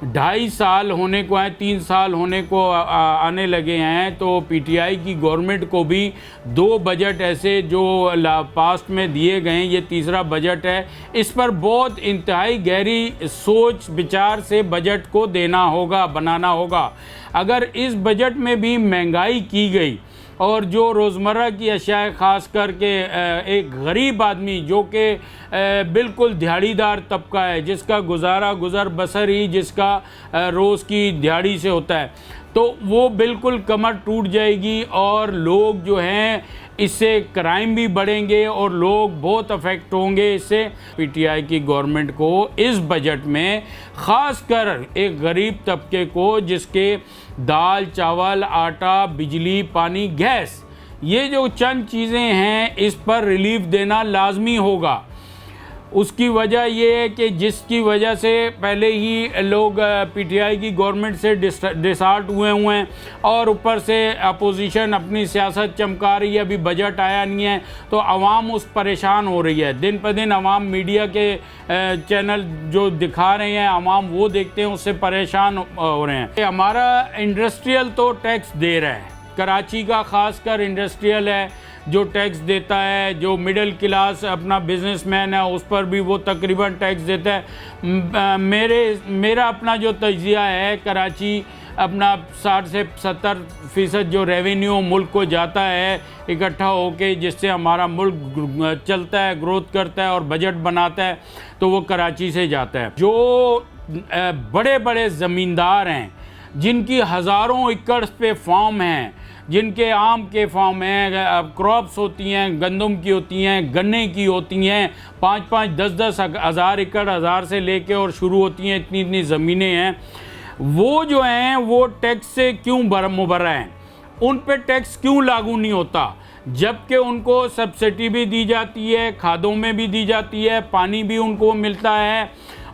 2.5 साल होने को हैं, 3 साल होने को आने लगे हैं, तो पीटीआई की गवर्नमेंट को भी 2 बजट ऐसे जो पास्ट में दिए गए हैं, ये तीसरा बजट है, इस पर बहुत इंतहाई गहरी सोच विचार से बजट को देना होगा, बनाना होगा। अगर इस बजट में भी महंगाई की गई और जो रोज़मर्रा की अशिया ख़ास करके एक गरीब आदमी जो कि बिल्कुल दिहाड़ीदार तबका है, जिसका गुजारा गुज़र बसर ही जिसका रोज़ की दिहाड़ी से होता है, तो वो बिल्कुल कमर टूट जाएगी और लोग जो हैं इससे क्राइम भी बढ़ेंगे और लोग बहुत अफेक्ट होंगे इससे। पीटीआई की गवर्नमेंट को इस बजट में ख़ास कर एक गरीब तबके को जिसके दाल चावल आटा बिजली पानी गैस ये जो चंद चीज़ें हैं इस पर रिलीफ देना लाजमी होगा। उसकी वजह ये है कि जिसकी वजह से पहले ही लोग पीटीआई की गवर्नमेंट से डिसहार्ट हुए हैं और ऊपर से अपोजिशन अपनी सियासत चमका रही है, अभी बजट आया नहीं है तो आवाम उस परेशान हो रही है। दिन पर दिन आवाम मीडिया के चैनल जो दिखा रहे हैं आवाम वो देखते हैं, उससे परेशान हो रहे हैं। हमारा इंडस्ट्रियल तो टैक्स दे रहा है, कराची का ख़ासकर इंडस्ट्रियल है जो टैक्स देता है, जो मिडिल क्लास अपना बिजनेसमैन है उस पर भी वो तकरीबन टैक्स देता है। मेरा अपना जो तजिया है, कराची अपना 60 से 70% जो रेवेन्यू मुल्क को जाता है इकट्ठा होके, जिससे हमारा मुल्क चलता है, ग्रोथ करता है और बजट बनाता है, तो वो कराची से जाता है। जो बड़े बड़े ज़मींदार हैं जिनकी हज़ारों एकड़ पे फार्म हैं, जिनके आम के फार्म हैं, क्रॉप्स होती हैं, गंदम की होती हैं, गन्ने की होती हैं, 5-5, 10-10 हज़ार एकड़, हज़ार से लेके और शुरू होती हैं, इतनी इतनी ज़मीनें हैं, वो जो हैं वो टैक्स से क्यों मुबर्रा हैं? उन पे टैक्स क्यों लागू नहीं होता? जबकि उनको सब्सिडी भी दी जाती है, खादों में भी दी जाती है, पानी भी उनको मिलता है,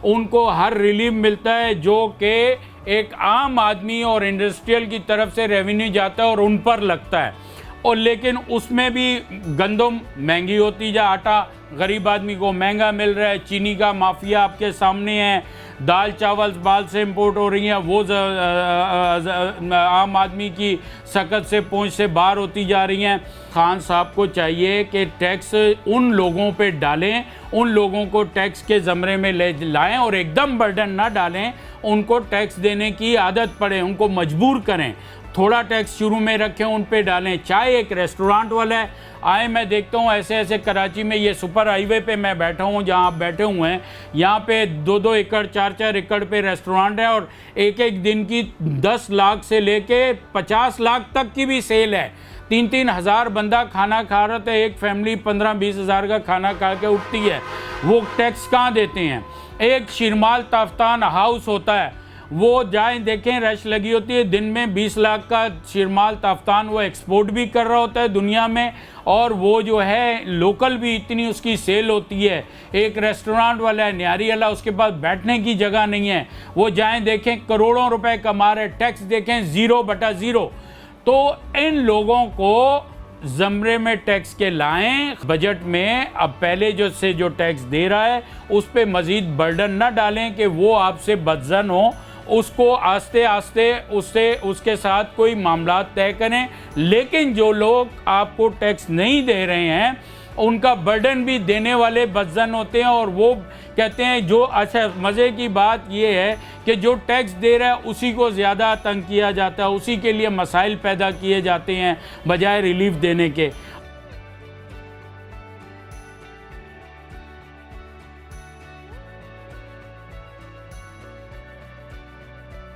उनको हर रिलीफ मिलता है जो कि एक आम आदमी और इंडस्ट्रियल की तरफ से रेवेन्यू जाता है और उन पर लगता है। और लेकिन उसमें भी गंदम महंगी होती जा, आटा गरीब आदमी को महंगा मिल रहा है, चीनी का माफिया आपके सामने है, दाल चावल बाल से इंपोर्ट हो रही हैं, वो आम आदमी की सकत से पहुंच से बाहर होती जा रही हैं। खान साहब को चाहिए कि टैक्स उन लोगों पे डालें, उन लोगों को टैक्स के ज़मरे में ले लाएं और एकदम बर्डन ना डालें, उनको टैक्स देने की आदत पड़े, उनको मजबूर करें, थोड़ा टैक्स शुरू में रखें, उन पे डालें। चाहे एक रेस्टोरेंट वाला है आए, मैं देखता हूँ ऐसे ऐसे कराची में, ये सुपर हाईवे पे मैं बैठा हूँ जहाँ आप बैठे हुए हैं, यहाँ पे 2-2 एकड़ 4-4 एकड़ पे रेस्टोरेंट है और एक एक दिन की 10 लाख से लेके 50 लाख तक की भी सेल है। 3-3 हज़ार बंदा खाना खा रहा था, एक फैमिली 15-20 हज़ार का खाना खा के उठती है, वो टैक्स कहाँ देते हैं? एक शिरमाल ताफ्तान हाउस होता है, वो जाएं देखें, रश लगी होती है, दिन में 20 लाख का शिरमाल ताफ्तान वो एक्सपोर्ट भी कर रहा होता है दुनिया में, और वो जो है लोकल भी इतनी उसकी सेल होती है। एक रेस्टोरेंट वाला है न्यारी वाला, उसके पास बैठने की जगह नहीं है, वो जाएं देखें करोड़ों रुपए कमा रहे, टैक्स देखें 0/0। तो इन लोगों को ज़मरे में टैक्स के लाएं, बजट में अब पहले जो टैक्स दे रहा है उस पर मज़ीद बर्डन ना डालें कि वो आपसे बदजन हो, उसको आस्ते आस्ते उसके साथ कोई मामला तय करें। लेकिन जो लोग आपको टैक्स नहीं दे रहे हैं उनका बर्डन भी देने वाले बदजन होते हैं और वो कहते हैं जो, अच्छा मज़े की बात ये है कि जो टैक्स दे रहा है उसी को ज़्यादा तंग किया जाता है, उसी के लिए मसाइल पैदा किए जाते हैं बजाय रिलीफ देने के।